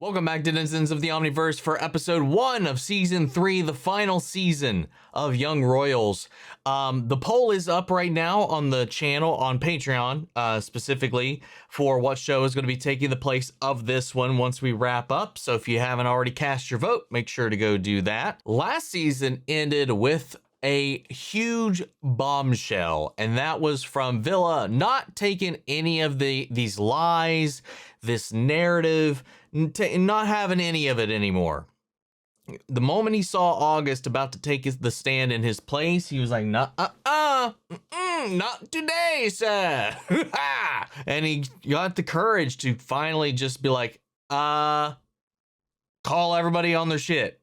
Welcome back to Denizens of the Omniverse for episode 1 of season 3, the final season of Young Royals. The poll is up right now on the channel on Patreon, specifically for what show is going to be taking the place of this one once we wrap up. So if you haven't already cast your vote, make sure to go do that. Last season ended with a huge bombshell, and that was from Villa not taking any of these lies, this narrative, not having any of it anymore. The moment he saw August about to take the stand in his place, he was like, not today, sir. And he got the courage to finally just be like, call everybody on their shit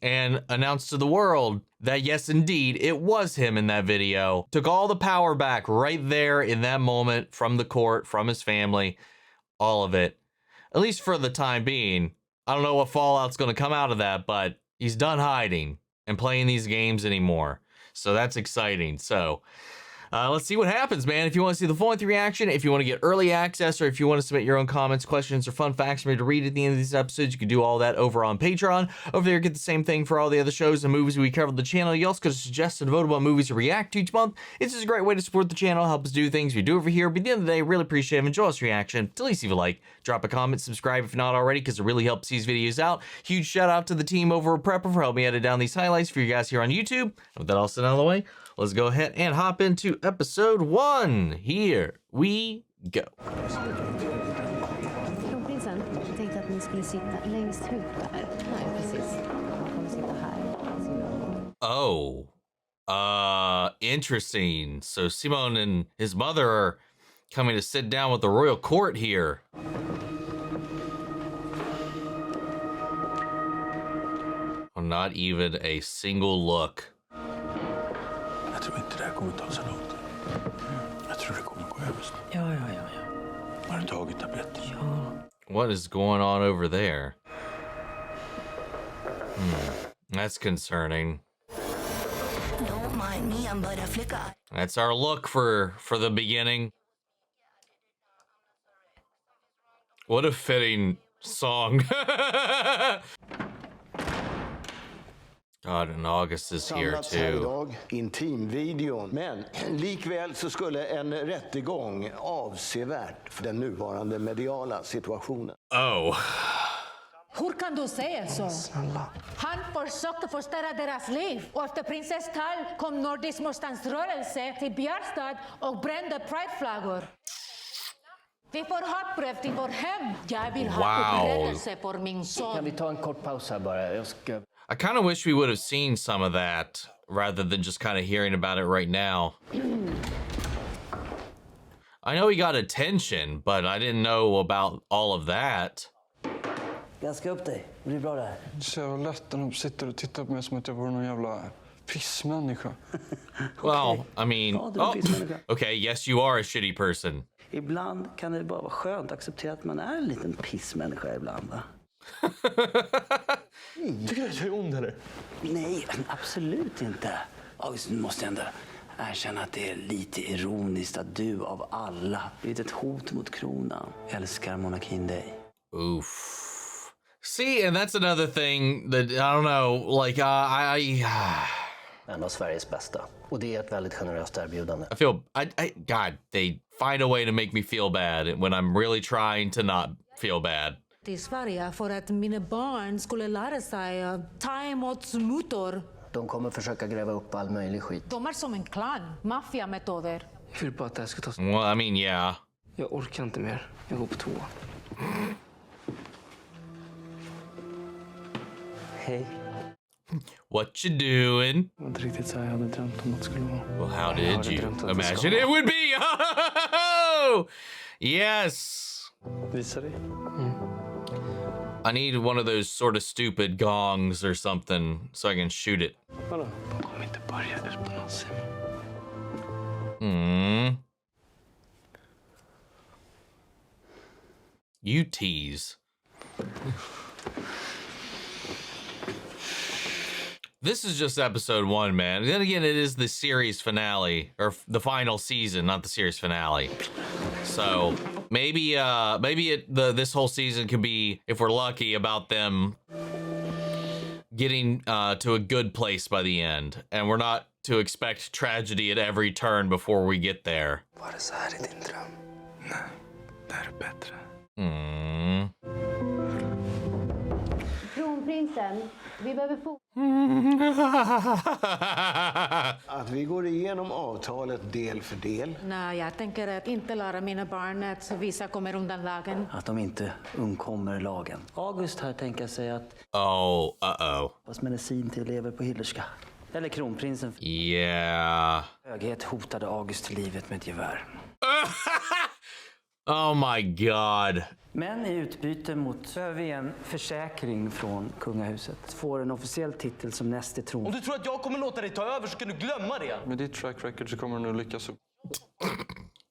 and announce to the world that yes, indeed, it was him in that video. Took all the power back right there in that moment from the court, from his family, all of it. At least for the time being. I don't know what fallout's going to come out of that, but he's done hiding and playing these games anymore. So that's exciting. So let's see what happens, man. If you want to see the full-length reaction, if you want to get early access, or if you want to submit your own comments, questions, or fun facts for me to read at the end of these episodes, you can do all that over on Patreon. Over there, get the same thing for all the other shows and movies we cover on the channel. You also could suggest and vote about movies to react to each month. It's just a great way to support the channel, help us do things we do over here. But at the end of the day, really appreciate it. Enjoy this reaction. At least leave a like, drop a comment, subscribe if you're not already, because it really helps these videos out. Huge shout out to the team over at Prepper for helping me edit down these highlights for you guys here on YouTube. With that all said out of the way, let's go ahead and hop into episode 1. Here we go. Kronprinsen tänkte att ni skulle sitta längst ut där. Nej, precis. Man kommer sitta här. Oh. Interesting. So Simon and his mother are coming to sit down with the royal court here. Oh, not even a single look. Jag tror inte det här kommer ta så långt. Jag tror det kommer gå över snart. Ja. Har du tagit tabletter? Ja. What is going on over there? That's concerning. Don't mind me, I'm but a flicker. That's our look for the beginning. What a fitting song. God, and August is here too. Intimvideon. Men likväl så skulle en rättegång avsevärt för den nuvarande mediala situationen. Oh. Hur kan du säga så? Han försökte förstöra deras liv. Och efter prinsess Tal kom Nordisk motståndsrörelse till Bjärstad och brände prideflaggor. Vi får hatbrev till vår hem. Jag vill ha upprättelse för min son. Kan vi ta en kort paus här bara? I kind of wish we would have seen some of that rather than just kind of hearing about it right now. I know he got attention, but I didn't know about all of that. Jag ska upp dig. Det blir bra det här. Så jävla lätt när de sitter och tittar på mig som att jag vore någon jävla pissmänniska. Well, I mean, okay, yes, you are a shitty person. Ibland kan det bara vara skönt att acceptera att man är en liten pissmänniska ibland, va? Tycker du att jag är ond eller? Nej, absolut inte. August, nu måste jag ändå erkänna att det är lite ironiskt att du av alla blivit ett hot mot kronan. Älskar monarkin dig. Oof. See, and that's another thing that, I don't know, like, En av Sveriges bästa. Och det är ett väldigt generöst erbjudande. I feel, God, they find a way to make me feel bad when I'm really trying to not feel bad. Till Sverige för att mina barn skulle lära sig ta emot mutor. De kommer försöka gräva upp all möjlig skit. De är som en klan, maffiametoder. Jag vill bara att det här ska ta... Well, I mean, yeah. Jag orkar inte mer. Jag går på toa. Hej. What you doing? Det var inte riktigt så jag hade drömt om att det skulle vara. Well, how did you imagine it would be? Yes. Visa dig. I need one of those sort of stupid gongs or something so I can shoot it. Vadå? De kommer inte börja eutanasi. You tease. This is just episode 1, man. Then again, it is the series finale, or the final season, not the series finale. So Maybe this whole season could be, if we're lucky, about them getting to a good place by the end, and we're not to expect tragedy at every turn before we get there. Var det så här i din dröm? Nej, det här är bättre. Kronprinsen, vi behöver få... Att vi går igenom avtalet del för del. Nej, jag tänker att inte lära mina barn att vissa kommer undan lagen. Att de inte undkommer lagen. August här tänker sig att... Oh, fast medicin till elever på Hillerska. Eller kronprinsen. Yeah. Höghet hotade August livet med ett gevär. Oh my god. Men i utbyte mot behöver vi en försäkring från kungahuset. Får en officiell titel som näste tron. Om du tror att jag kommer låta dig ta över så kan du glömma det. Med ditt track record så kommer du nog lyckas.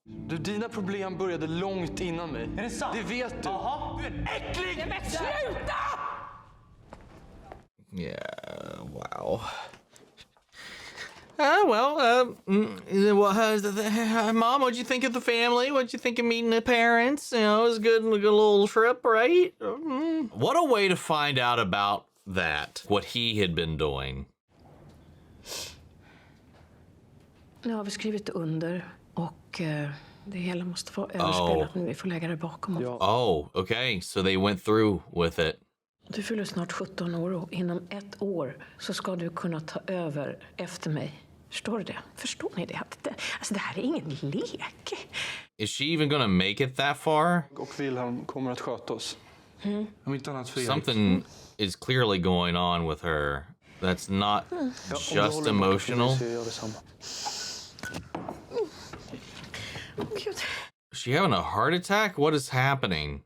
Du, dina problem började långt innan mig. Är det sant? Det vet du. Jaha, du är en äcklig! Men sluta! Yeah, wow. Mom, what'd you think of the family? What'd you think of meeting the parents? You know, it was a good little trip, right? What a way to find out about that, what he had been doing. Nu har vi skrivit under och det hela måste vara överspelat nu. Vi får lägga det bakom oss. Oh, okay. So they went through with it. Du fyller snart 17 år och inom 1 år så ska du kunna ta över efter mig. Förstår du det? Förstår ni det? Alltså det här är ingen lek. Is she even gonna make it that far? Och Wilhelm kommer att sköta oss. Om inte annat för Erik. Something is clearly going on with her. That's not just emotional. Is she having a heart attack? What is happening?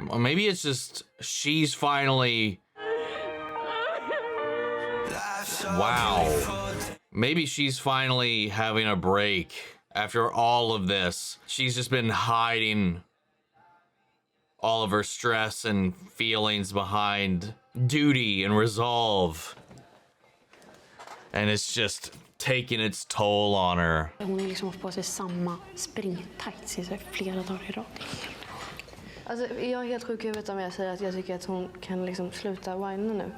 Or maybe it's just she's finally... Wow. Maybe she's finally having a break after all of this. She's just been hiding all of her stress and feelings behind duty and resolve. And it's just taking its toll on her. Hon har liksom haft på sig samma springtights i flera dagar i rad. Alltså, jag är helt sjuk i huvudet om jag säger att jag tycker att hon kan liksom sluta whina nu.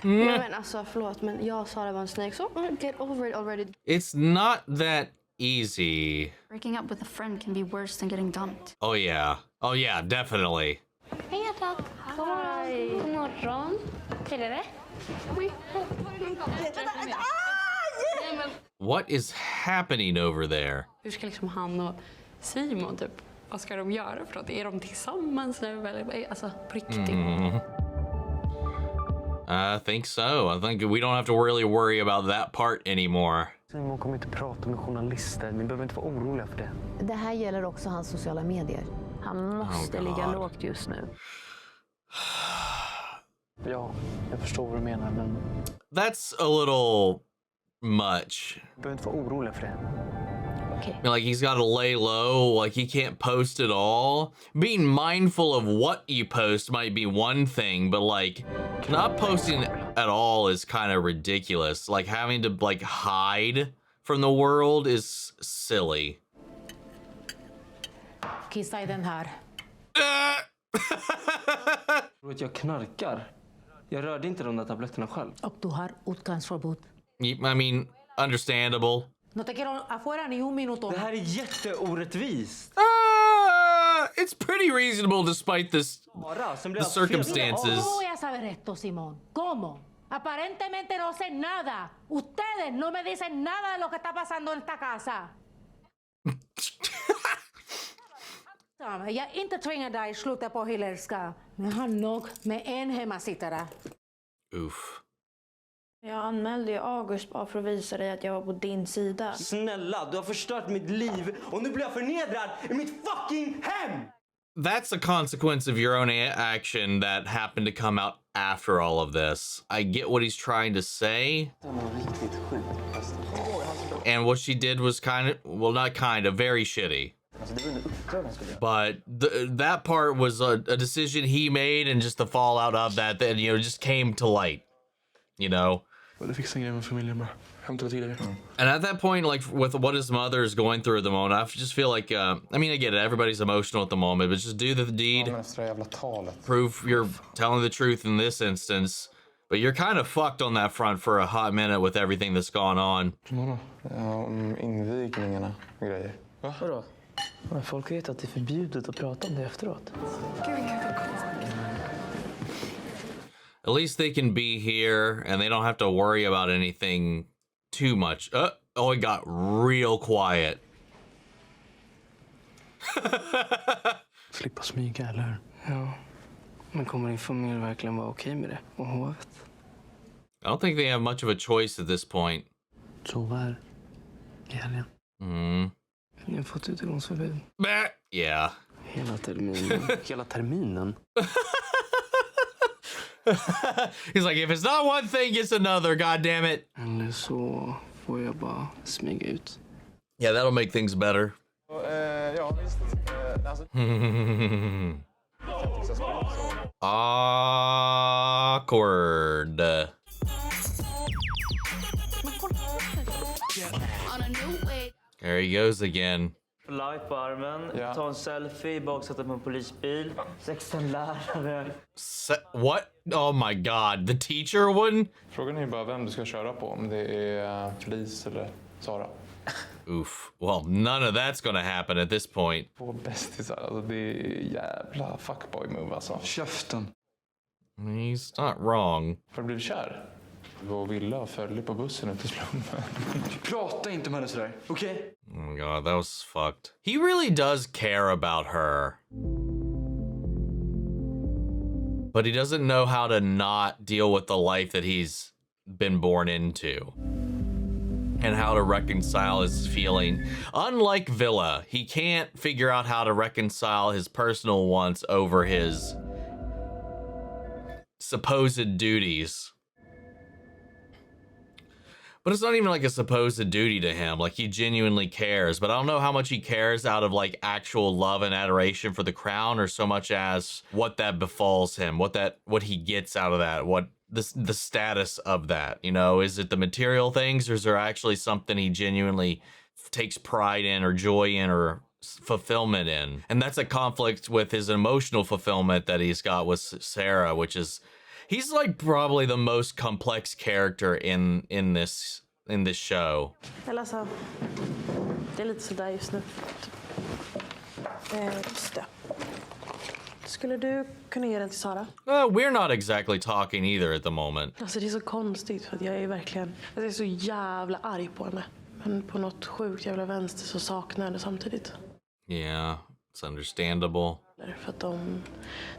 Jag menar, alltså, förlåt, men jag sa det var en snake, så get over it already. It's not that easy. Breaking up with a friend can be worse than getting dumped. Oh yeah, definitely. Hej tack. God morgon. Hur är det? What is happening over there? Hur ska liksom han och Simon typ, vad ska de göra för något? Är de tillsammans nu eller alltså på riktigt? I think so. I think we don't have to really worry about that part anymore. Simon kommer inte prata med journalister. Ni behöver inte vara oroliga för det. Det här gäller också hans sociala medier. Han måste ligga lågt just nu. Ja, jag förstår vad du menar, men... That's a little much. Du behöver inte vara oroliga för det. Okay. I mean, like, he's got to lay low, like he can't post at all. Being mindful of what you post might be one thing, but like not posting at all is kind of ridiculous. Like having to like hide from the world is silly. Kissa i den här. Tror att jag knarkar? Jag rörde inte de där tabletterna själv. Och du har utgångsförbud. I mean, understandable. No te quiero afuera ni un minuto. Det här är jätteorättvist. It's pretty reasonable despite the circumstances. ¿Cómo voy a saber esto, Simón? ¿Cómo? Aparentemente no sé nada. Ustedes no me dicen nada de lo que está pasando en esta casa. Jag är inte tvingad dig sluta på Hillerska. Men har nog med en hemmasittare. Oof. Jag anmälde ju August bara för att visa dig att jag var på din sida. Snälla, du har förstört mitt liv och nu blir jag förnedrad i mitt fucking hem! That's a consequence of your own action that happened to come out after all of this. I get what he's trying to say. And what she did was very shitty. But that part was a decision he made, and just the fallout of that, then, you know, just came to light. You know? Du fixar en grej med familjen bara. And at that point, like with what his mother is going through at the moment, I just feel like, I mean, I get it. Everybody's emotional at the moment, but just do the deed. Prove you're telling the truth in this instance. But you're kind of fucked on that front for a hot minute with everything that's gone on. Invigningarna och grejer. Vadå? Folk vet att det är förbjudet att prata om det efteråt. At least they can be here and they don't have to worry about anything too much. Oh, it got real quiet. Slippa smyga, eller hur? Ja. Men kommer din familj verkligen vara okej med det? Och hovet? I don't think they have much of a choice at this point. Sova här. I helgen. Ni har fått utegångsförbud. Yeah. Hela terminen. Hela terminen? He's like, if it's not one thing, it's another, god damn it. Eller så får jag bara smyga ut. Yeah, that'll make things better. Ja, visst. Awkward. There he goes again. Light på armen, ta en selfie, baksätta på en polisbil, 16 lärare. What? Oh my god, the teacher one? Frågan är ju bara vem du ska köra på, om det är Felice eller Sara. Oof. Well, none of that's gonna happen at this point. Två bästisar, alltså det är jävla fuckboy move alltså. Käften. He's not wrong. Har du blivit kär? Och Villa följde på bussen ut till slummen. Prata inte med henne sådär, okej? Okay? Oh my god, that was fucked. He really does care about her. But he doesn't know how to not deal with the life that he's been born into. And how to reconcile his feeling. Unlike Villa, he can't figure out how to reconcile his personal wants over his supposed duties. But it's not even like a supposed duty to him. Like, he genuinely cares. But I don't know how much he cares out of, like, actual love and adoration for the crown, or so much as what that befalls him, what he gets out of that, what the status of that. You know, is it the material things, or is there actually something he genuinely takes pride in or joy in or fulfillment in? And that's a conflict with his emotional fulfillment that he's got with Sarah, which is... He's like probably the most complex character in this show. Eller så, det är lite sådär just nu. Just det. Skulle du kunna ge den till Sara? We're not exactly talking either at the moment. Alltså det är så konstigt för att jag är verkligen, jag är så jävla arg på henne. Men på något sjukt jävla vänster så saknar jag henne samtidigt. Yeah, it's understandable. För att de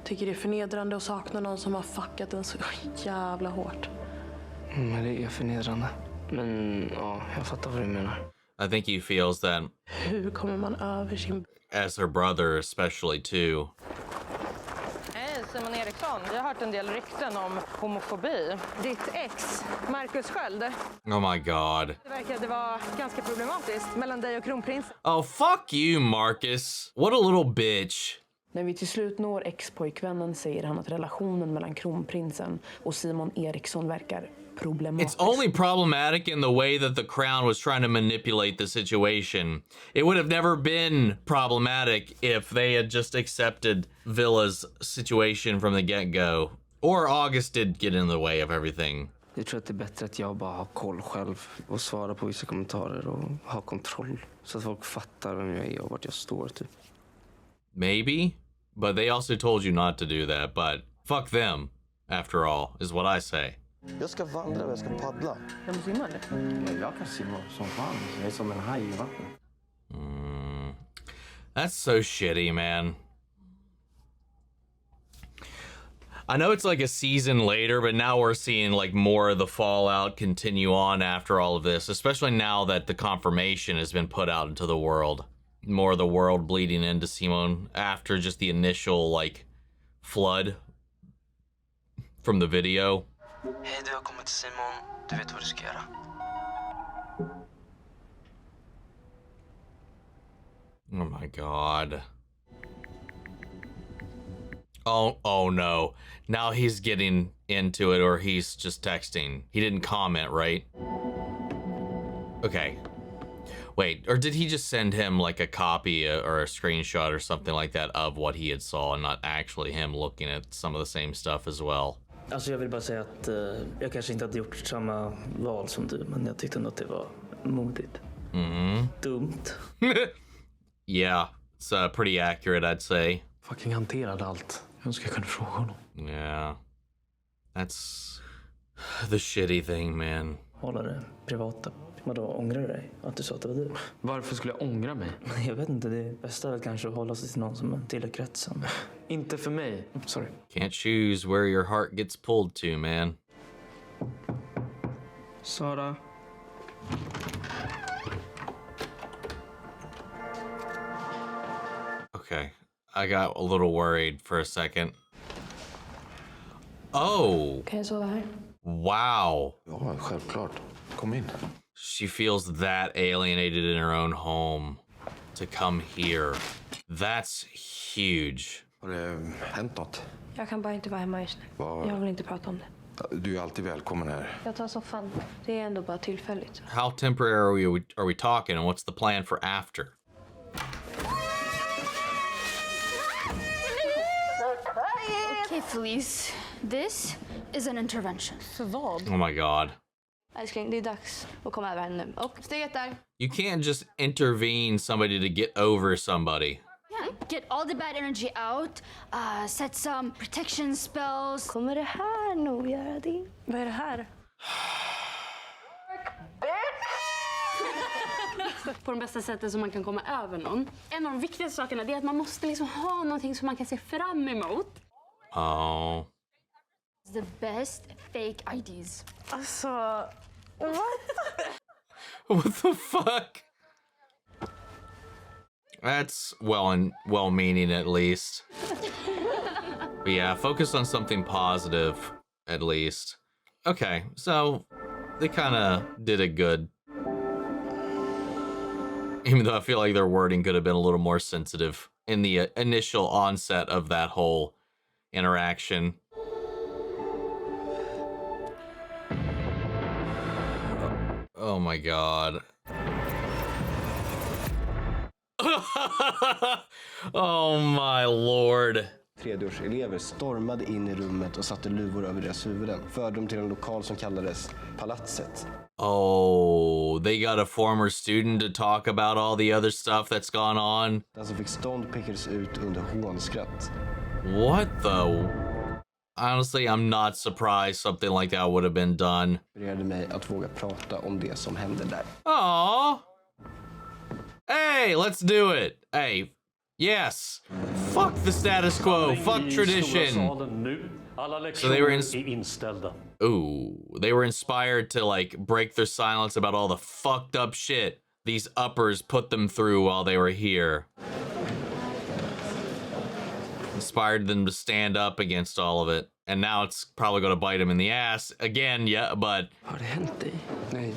tycker det är förnedrande att sakna någon som har fuckat en så jävla hårt. Men det är förnedrande. Men ja, jag fattar vad du menar. I think he feels that. Hur kommer man över sin... As her brother especially too. Hej, Simon Eriksson. Jag har hört en del rykten om homofobi. Ditt ex, Marcus Sköld. Oh my god. Det verkade vara ganska problematiskt mellan dig och kronprinsen. Oh, fuck you, Marcus. What a little bitch. När vi till slut når ex-pojkvännen säger han att relationen mellan kronprinsen och Simon Eriksson verkar problematisk. It's only problematic in the way that the crown was trying to manipulate the situation. It would have never been problematic if they had just accepted Villa's situation from the get-go. Or August did get in the way of everything. Jag tror att det är bättre att jag bara har koll själv och svarar på vissa kommentarer och har kontroll. Så att folk fattar vem jag är och vart jag står typ. Maybe, but they also told you not to do that, but fuck them, after all, is what I say. Jag ska vandra och jag ska paddla. Kan du simma eller? Jag kan simma som fan. Jag är som en haj i vattnet. That's so shitty, man. I know it's like a season later, but now we're seeing like more of the fallout continue on after all of this, especially now that the confirmation has been put out into the world. More of the world bleeding into Simon after just the initial like flood from the video. Hej, du har kommit till Simon. Du vet vad du ska göra. Oh my god. Oh no. Now he's getting into it, or he's just texting. He didn't comment, right? Okay. Wait, or did he just send him like a copy or a screenshot or something like that of what he had saw and not actually him looking at some of the same stuff as well? Alltså jag vill bara säga att jag kanske inte hade gjort samma val som du, men jag tyckte ändå att det var modigt. Dumt. Yeah, it's pretty accurate, I'd say. Fucking hanterade allt. Jag önskar jag kunde fråga honom. Yeah. That's the shitty thing, man. Hålla det privata. Vadå, ångrar du dig att du sa att det var du? Varför skulle jag ångra mig? Jag vet inte, det bästa är väl kanske att hålla sig till någon som tillhör kretsen. Inte för mig. Sorry. Can't choose where your heart gets pulled to, man. Sara. Okay, I got a little worried for a second. Oh! Kan jag sova här? Wow. Ja, självklart. Kom in. She feels that alienated in her own home to come here. That's huge. Har det hänt något? Jag kan bara inte vara hemma just nu. Vad? Jag vill inte prata om det. Du är alltid välkommen här. Jag tar soffan. Det är ändå bara tillfälligt. How temporary are we talking, and what's the plan for after? Okay, Felice. This is an intervention. För vad? Oh my god. Älskling, det är dags att komma över henne nu. Och steget där. You can't just intervene somebody to get over somebody. Yeah. Get all the bad energy out. Set some protection spells. Kommer det här nog göra det? Vad är det här? På de bästa sättet som man kan komma över någon. En av de viktigaste sakerna är att man måste liksom ha någonting som man kan se fram emot. Oh. The best fake IDs. Alltså, what? What the fuck? That's well-meaning at least. But yeah, focus on something positive at least. Okay, so they kind of did it good. Even though I feel like their wording could have been a little more sensitive in the initial onset of that whole interaction. Oh my god. Oh my lord. Tredjeårselever stormade in i rummet och satte luvor över deras huvuden. Förde dem till en lokal som kallades Palatset. Oh, they got a former student to talk about all the other stuff that's gone on. Den som fick stånd pekades ut under hånskratt. What the... Honestly, I'm not surprised something like that would have been done. Inspirerade mig att våga prata om det som hände där. Aww. Hey, let's do it. Hey, yes. Fuck the status quo. Fuck tradition. So they were they were inspired to like break their silence about all the fucked up shit these uppers put them through while they were here. Inspired them to stand up against all of it. And now it's probably going to bite them in the ass again, yeah, but... Har det hänt dig? Nej,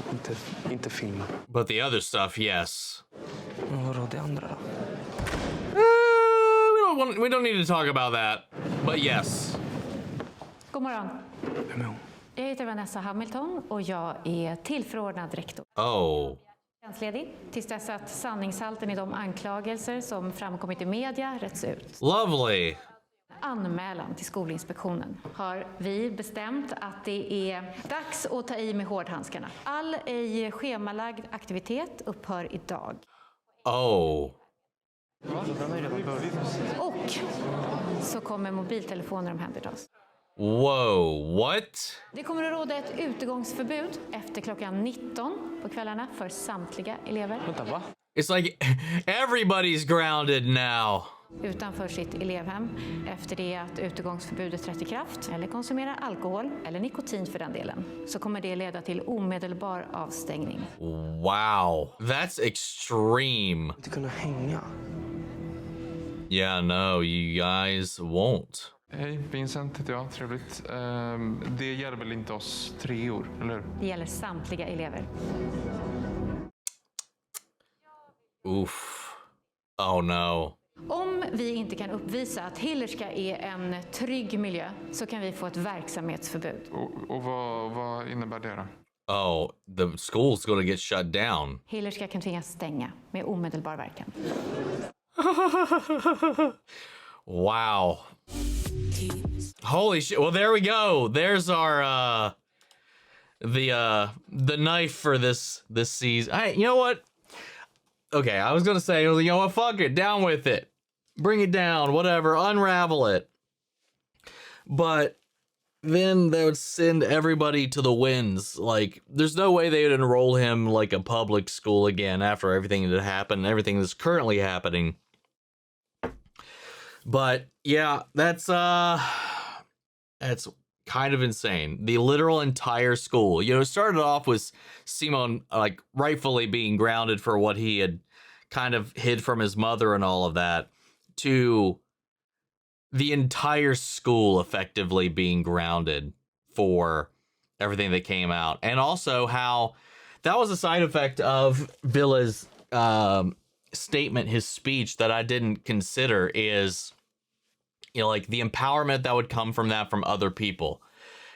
inte film. But the other stuff, yes. Vadå det andra då? We don't need to talk about that, but yes. God morgon. Jag heter Vanessa Hamilton och jag är tillförordnad rektor. Oh. Tjänstledig tills dess att sanningshalten i de anklagelser som framkommit i media rätts ut. Lovely. Anmälan till Skolinspektionen har vi bestämt att det är dags att ta i med hårdhandskarna. All ej schemalagd aktivitet upphör idag. Oh. Och så kommer mobiltelefoner omhändertas. Whoa, what? Det kommer att råda ett utegångsförbud efter klockan 19 på kvällarna för samtliga elever. Vänta, va? It's like everybody's grounded now. Utanför sitt elevhem efter det att utegångsförbudet trätt i kraft eller konsumerar alkohol eller nikotin för den delen så kommer det leda till omedelbar avstängning. Wow, that's extreme. Inte kunna hänga. Yeah, no, you guys won't. Hej, Vincent heter jag. Trevligt. Det gäller väl inte oss 3 år, eller hur? Det gäller samtliga elever. Oof. Oh no. Om vi inte kan uppvisa att Hillerska är en trygg miljö så kan vi få ett verksamhetsförbud. Och vad innebär det då? Oh, the school's gonna get shut down. Hillerska kan tvingas stänga med omedelbar verkan. Wow. Holy shit. Well, there we go. There's our the knife for this season. You know what? Okay, I was gonna say, you know what, fuck it, down with it. Bring it down, whatever, unravel it. But then they would send everybody to the winds. Like, there's no way they would enroll him like a public school again after everything that happened, everything that's currently happening. But yeah, that's kind of insane. The literal entire school. You know, it started off with Simon like rightfully being grounded for what he had kind of hid from his mother and all of that, to the entire school effectively being grounded for everything that came out. And also how that was a side effect of Villa's statement, his speech, that I didn't consider is, you know, like the empowerment that would come from that from other people,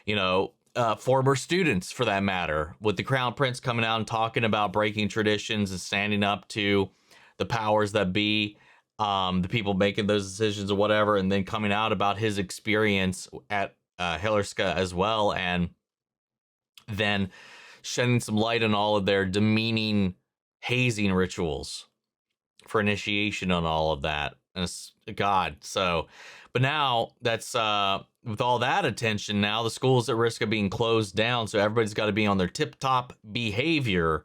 you know, former students for that matter, with the Crown Prince coming out and talking about breaking traditions and standing up to the powers that be, the people making those decisions or whatever, and then coming out about his experience at Hillerska as well, and then shedding some light on all of their demeaning hazing rituals for initiation on all of that. And it's, God, so, but now that's with all that attention, now the school's at risk of being closed down, so everybody's got to be on their tip-top behavior,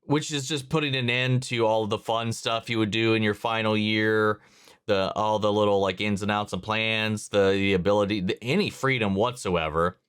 which is just putting an end to all of the fun stuff you would do in your final year, all the little like ins and outs and plans, the ability, any freedom whatsoever.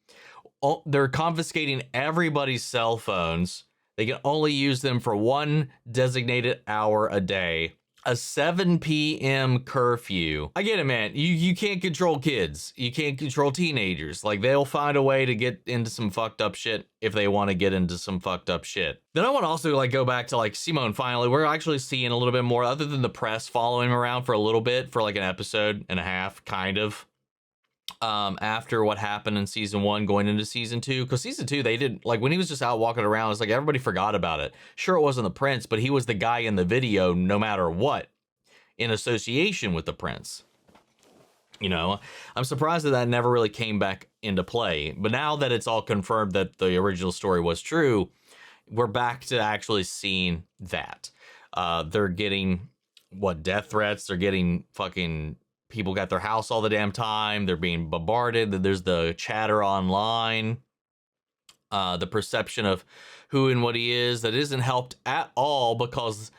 They're confiscating everybody's cell phones. They can only use them for one designated hour a day. A 7 p.m. curfew. I get it, man. You can't control kids. You can't control teenagers. Like, they'll find a way to get into some fucked up shit if they want to get into some fucked up shit. Then I want to also like go back to like Simone. Finally, we're actually seeing a little bit more, other than the press following him around for a little bit, for like an episode and a half, kind of. After what happened in season 1 going into season 2, because season 2 they didn't, like, when he was just out walking around, it's like everybody forgot about it. Sure, it wasn't the prince, but he was the guy in the video no matter what, in association with the prince. You know, I'm surprised that never really came back into play, but now that it's all confirmed that the original story was true, we're back to actually seeing that. They're getting death threats, they're getting fucking people got their house all the damn time. They're being bombarded. There's the chatter online, the perception of who and what he is that isn't helped at all, because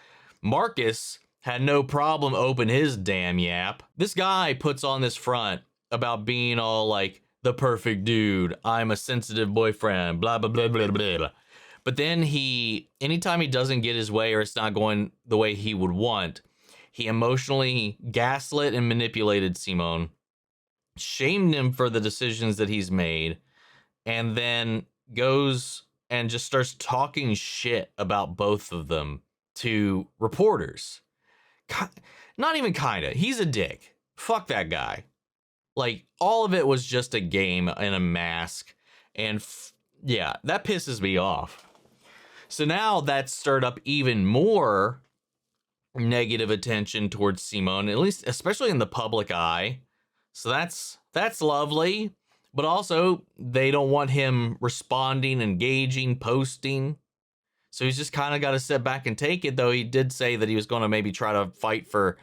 Marcus had no problem open his damn yap. This guy puts on this front about being all like the perfect dude. I'm a sensitive boyfriend, blah, blah, blah, blah, blah, blah. But then anytime he doesn't get his way or it's not going the way he would want, he emotionally gaslit and manipulated Simone, shamed him for the decisions that he's made, and then goes and just starts talking shit about both of them to reporters. Not even kinda. He's a dick. Fuck that guy. Like, all of it was just a game and a mask. And yeah, that pisses me off. So now that's stirred up even more negative attention towards Simone, at least, especially in the public eye. So that's lovely, but also they don't want him responding, engaging, posting. So he's just kind of got to sit back and take it, though he did say that he was going to maybe try to fight for,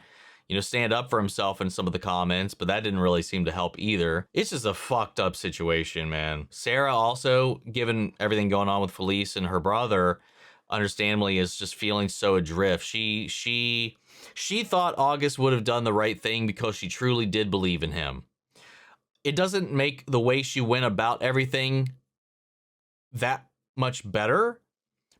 you know, stand up for himself in some of the comments, but that didn't really seem to help either. It's just a fucked up situation, man. Sarah also, given everything going on with Felice and her brother, understandably is just feeling so adrift. She thought August would have done the right thing because she truly did believe in him. It doesn't make the way she went about everything that much better,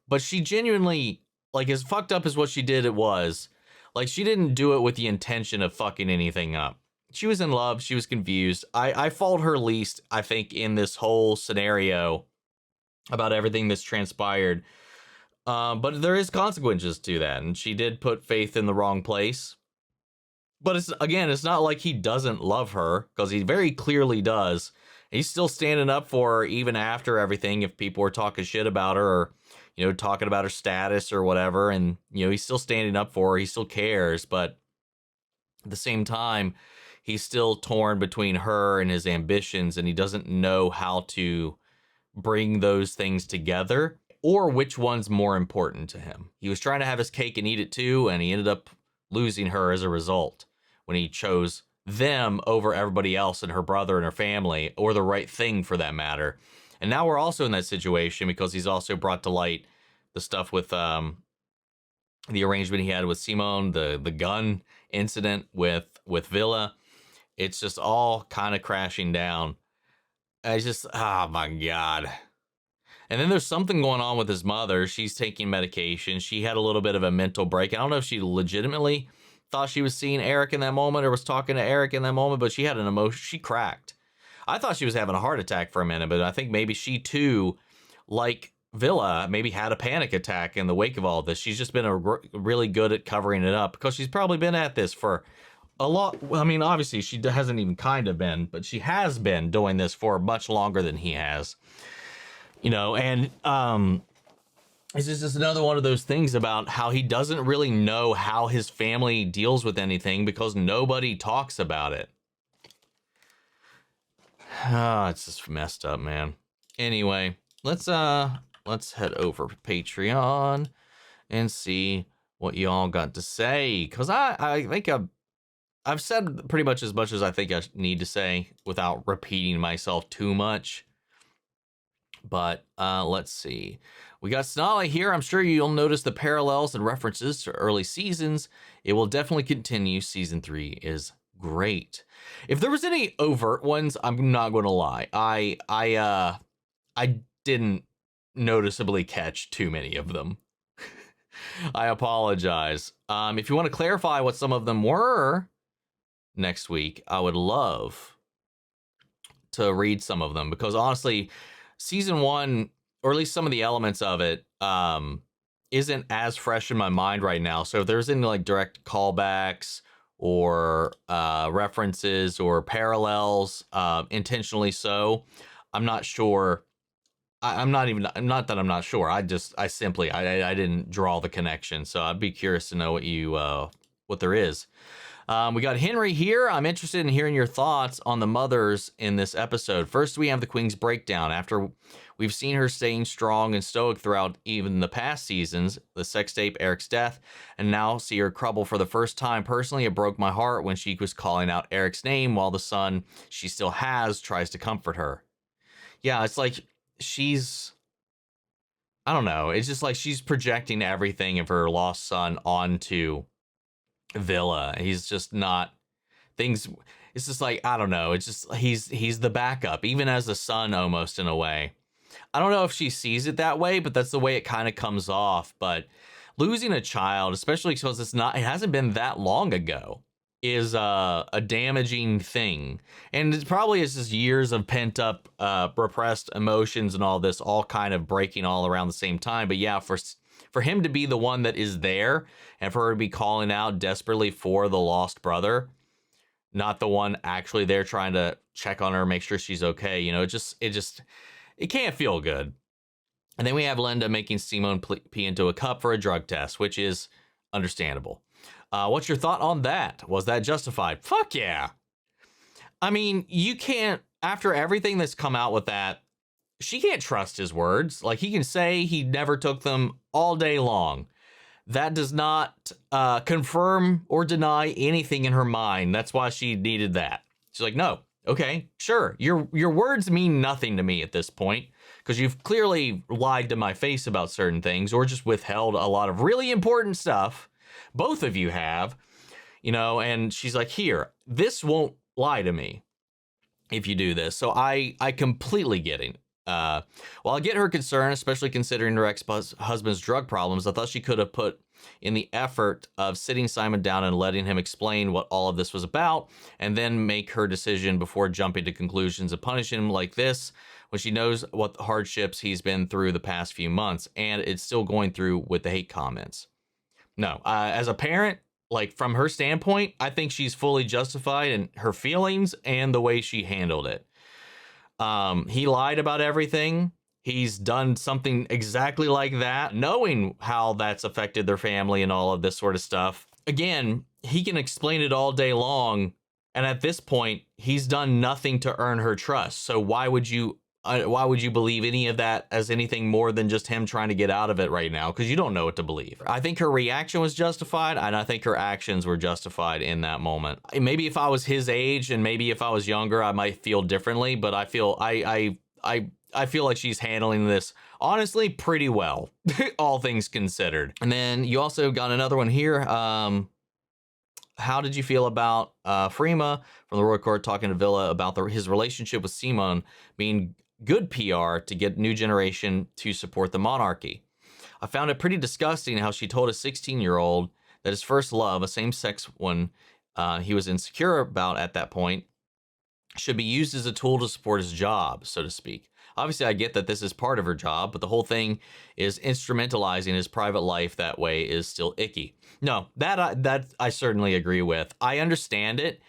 but she genuinely, like, as fucked up as what she did it was, like, she didn't do it with the intention of fucking anything up. She was in love, she was confused. I fault her least, I think, in this whole scenario about everything that's transpired. But there is consequences to that, and she did put faith in the wrong place. But it's not like he doesn't love her, because he very clearly does, He's still standing up for her even after everything. If people were talking shit about her or, talking about her status or whatever. And, he's still standing up for her. He still cares. But at the same time, he's still torn between her and his ambitions. And he doesn't know how to bring those things together or which one's more important to him. He was trying to have his cake and eat it too. And he ended up losing her as a result when he chose them over everybody else and her brother and her family, or the right thing for that matter. And now we're also in that situation because he's also brought to light the stuff with the arrangement he had with Simone, the gun incident with Villa. It's just all kind of crashing down. Oh my God. And then there's something going on with his mother. She's taking medication. She had a little bit of a mental break. I don't know if she legitimately thought she was seeing Eric in that moment or was talking to Eric in that moment, but she had an emotion. She cracked. I thought she was having a heart attack for a minute, but I think maybe she too, like Villa, maybe had a panic attack in the wake of all this. She's just been really good at covering it up because she's probably been at this for a lot. I mean, obviously she hasn't even kind of been, but she has been doing this for much longer than he has. And it's just another one of those things about how he doesn't really know how his family deals with anything because nobody talks about it. It's just messed up, man. Anyway, let's head over to Patreon and see what y'all got to say. Because I think I've said pretty much as I think I need to say without repeating myself too much. But let's see. We got Snolly here. I'm sure you'll notice the parallels and references to early seasons. It will definitely continue. Season 3 is great. If there was any overt ones, I'm not going to lie. I didn't noticeably catch too many of them. I apologize. If you want to clarify what some of them were next week, I would love to read some of them because honestly, season 1, or at least some of the elements of it, isn't as fresh in my mind right now. So if there's any like direct callbacks or references or parallels, intentionally so, I'm not sure. I'm not that I'm not sure. I didn't draw the connection. So I'd be curious to know what there is. We got Henry here. I'm interested in hearing your thoughts on the mothers in this episode. First, we have the Queen's breakdown. After we've seen her staying strong and stoic throughout even the past seasons, the sex tape, Eric's death, and now see her crumble for the first time. Personally, it broke my heart when she was calling out Eric's name while the son she still has tries to comfort her. Yeah, it's like I don't know. It's just like she's projecting everything of her lost son onto Villa. He's just not things. It's just like, I don't know. It's just, he's the backup, even as a son almost in a way. I don't know if she sees it that way, but that's the way it kind of comes off. But losing a child, especially because it hasn't been that long ago, is a damaging thing. And it probably is just years of pent up, repressed emotions and all this all kind of breaking all around the same time. But yeah, for him to be the one that is there and for her to be calling out desperately for the lost brother, not the one actually there trying to check on her, make sure she's okay. It can't feel good. And then we have Linda making Simone pee into a cup for a drug test, which is understandable. What's your thought on that? Was that justified? Fuck yeah. I mean, you can't, after everything that's come out with that, she can't trust his words. Like, he can say he never took them all day long. That does not confirm or deny anything in her mind. That's why she needed that. She's like, no, okay, sure. Your words mean nothing to me at this point because you've clearly lied to my face about certain things or just withheld a lot of really important stuff. Both of you have, and she's like, here, this won't lie to me if you do this. So I completely get it. While I get her concern, especially considering her ex-husband's drug problems, I thought she could have put in the effort of sitting Simon down and letting him explain what all of this was about, and then make her decision before jumping to conclusions and punishing him like this when she knows what hardships he's been through the past few months, and it's still going through with the hate comments. No, as a parent, like from her standpoint, I think she's fully justified in her feelings and the way she handled it. He lied about everything. He's done something exactly like that, knowing how that's affected their family and all of this sort of stuff. Again, he can explain it all day long, and at this point, he's done nothing to earn her trust. So why would you believe any of that as anything more than just him trying to get out of it right now? Because you don't know what to believe. I think her reaction was justified, and I think her actions were justified in that moment. Maybe if I was his age and maybe if I was younger, I might feel differently, but I feel I feel like she's handling this honestly pretty well, all things considered. And then you also got another one here. How did you feel about Frima from the Royal Court talking to Villa about his relationship with Simon being good PR to get new generation to support the monarchy? I found it pretty disgusting how she told a 16-year-old that his first love, a same-sex one he was insecure about at that point, should be used as a tool to support his job, so to speak. Obviously, I get that this is part of her job, but the whole thing is instrumentalizing his private life that way is still icky. No, that I certainly agree with. I understand it.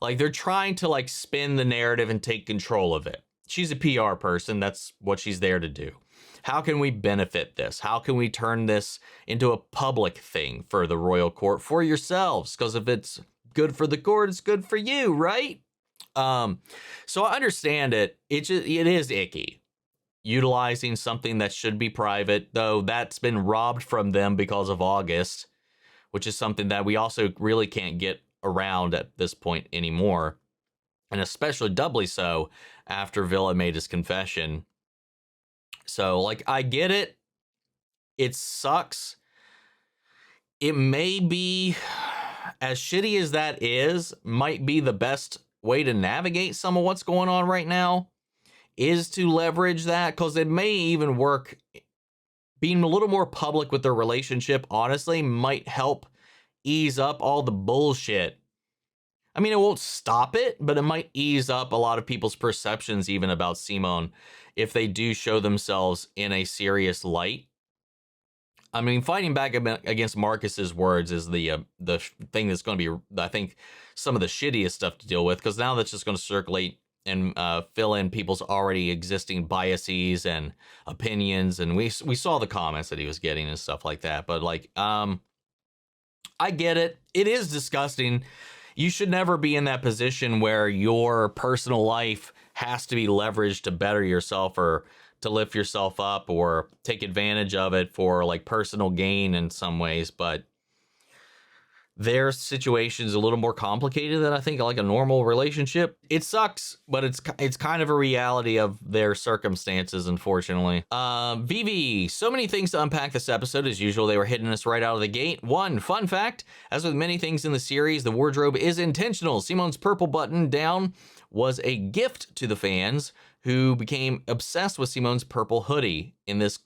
Like, they're trying to, like, spin the narrative and take control of it. She's a PR person. That's what she's there to do. How can we benefit this? How can we turn this into a public thing for the royal court for yourselves? Because if it's good for the court, it's good for you, right? So I understand it. It is icky. Utilizing something that should be private, though that's been robbed from them because of August, which is something that we also really can't get around at this point anymore. And especially doubly so after Villa made his confession. So, like, I get it. It sucks. It may be, as shitty as that is, might be the best way to navigate some of what's going on right now is to leverage that, because it may even work. Being a little more public with their relationship, honestly, might help ease up all the bullshit. I mean, it won't stop it, but it might ease up a lot of people's perceptions even about Simone if they do show themselves in a serious light. I mean, fighting back against Marcus's words is the thing that's going to be, I think, some of the shittiest stuff to deal with, because now that's just going to circulate and fill in people's already existing biases and opinions. And we saw the comments that he was getting and stuff like that. But, like, I get it. It is disgusting. You should never be in that position where your personal life has to be leveraged to better yourself or to lift yourself up or take advantage of it for, like, personal gain in some ways. But their situation is a little more complicated than I think like a normal relationship. It sucks, but it's kind of a reality of their circumstances, unfortunately. VV, so many things to unpack this episode. As usual, they were hitting us right out of the gate. One fun fact, as with many things in the series, the wardrobe is intentional. Simone's purple button down was a gift to the fans who became obsessed with Simone's purple hoodie in this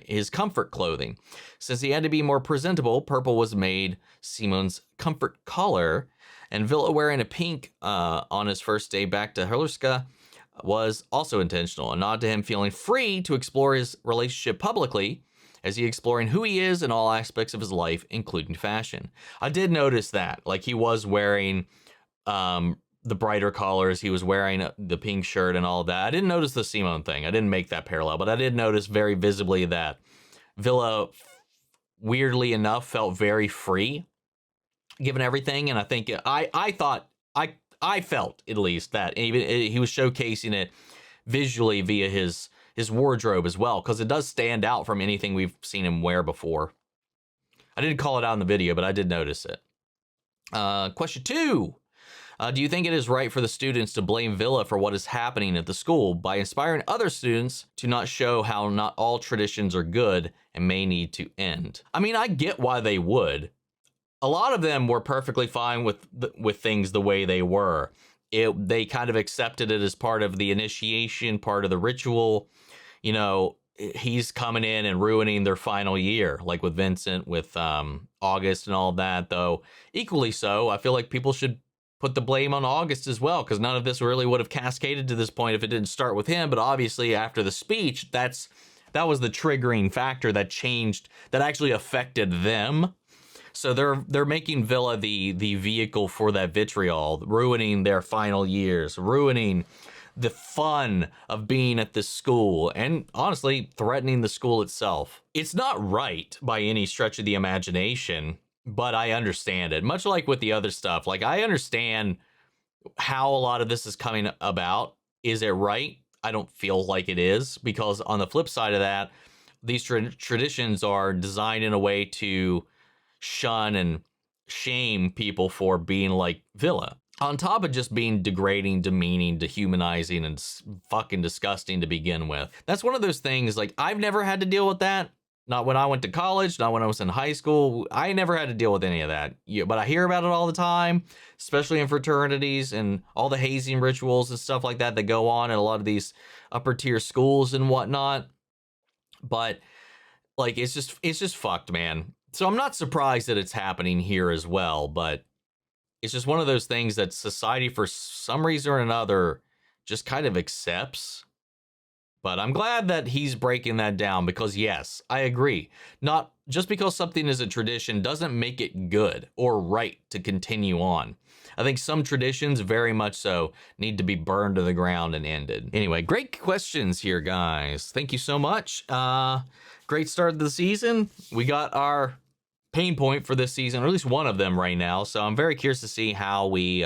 his comfort clothing. Since he had to be more presentable, purple was made Simone's comfort color, and Villa wearing a pink on his first day back to Hrlska was also intentional, a nod to him feeling free to explore his relationship publicly as he exploring who he is in all aspects of his life, including fashion. I did notice that, like, he was wearing the brighter colors, he was wearing the pink shirt and all of that. I didn't notice the Simone thing. I didn't make that parallel, but I did notice very visibly that Villa, weirdly enough, felt very free given everything. And I think I felt at least that even he was showcasing it visually via his wardrobe as well, because it does stand out from anything we've seen him wear before. I didn't call it out in the video, but I did notice it. Question 2. Do you think it is right for the students to blame Villa for what is happening at the school by inspiring other students to not show how not all traditions are good and may need to end? I mean, I get why they would. A lot of them were perfectly fine with things the way they were. They kind of accepted it as part of the initiation, part of the ritual. You know, he's coming in and ruining their final year, like with Vincent, with August and all that, though equally so, I feel like people should put the blame on August as well, because none of this really would have cascaded to this point if it didn't start with him. But obviously after the speech, that was the triggering factor that changed, that actually affected them. So they're making Villa the vehicle for that vitriol, ruining their final years, ruining the fun of being at this school and honestly threatening the school itself. It's not right by any stretch of the imagination, but I understand it. Much like with the other stuff, like I understand how a lot of this is coming about. Is it right? I don't feel like it is, because on the flip side of that, these traditions are designed in a way to shun and shame people for being like Villa. On top of just being degrading, demeaning, dehumanizing, and fucking disgusting to begin with. That's one of those things, like, I've never had to deal with that. Not when I went to college, not when I was in high school. I never had to deal with any of that. But I hear about it all the time, especially in fraternities and all the hazing rituals and stuff like that that go on in a lot of these upper tier schools and whatnot. But like, it's just fucked, man. So I'm not surprised that it's happening here as well, but it's just one of those things that society, for some reason or another, just kind of accepts. But I'm glad that he's breaking that down, because yes, I agree. Not just because something is a tradition doesn't make it good or right to continue on. I think some traditions, very much so, need to be burned to the ground and ended. Anyway, great questions here, guys. Thank you so much. Great start to the season. We got our pain point for this season, or at least one of them right now. So I'm very curious to see how we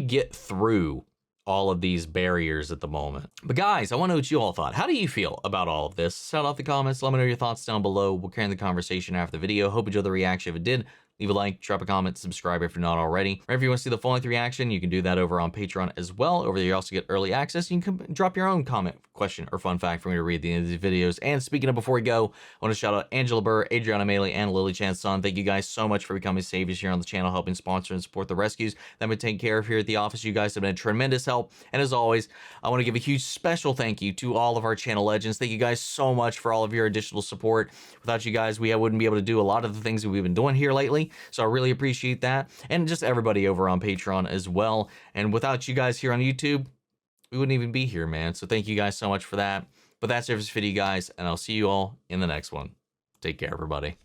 get through all of these barriers at the moment. But guys, I want to know what you all thought. How do you feel about all of this? Shout out the comments. Let me know your thoughts down below. We'll carry on the conversation after the video. Hope you enjoyed the reaction. If it did, leave a like, drop a comment, subscribe if you're not already. Or if you want to see the full-length reaction, you can do that over on Patreon as well. Over there, you also get early access. You can drop your own comment, question, or fun fact for me to read at the end of these videos. And speaking of, before we go, I want to shout out Angela Burr, Adriana Maley, and Lily Chanson. Thank you guys so much for becoming saviors here on the channel, helping sponsor and support the rescues that we take care of here at the office. You guys have been a tremendous help. And as always, I want to give a huge special thank you to all of our channel legends. Thank you guys so much for all of your additional support. Without you guys, we wouldn't be able to do a lot of the things that we've been doing here lately. So I really appreciate that. And just everybody over on Patreon as well. And without you guys here on YouTube, we wouldn't even be here, man. So thank you guys so much for that. But that's it for this video, guys, and I'll see you all in the next one. Take care, everybody.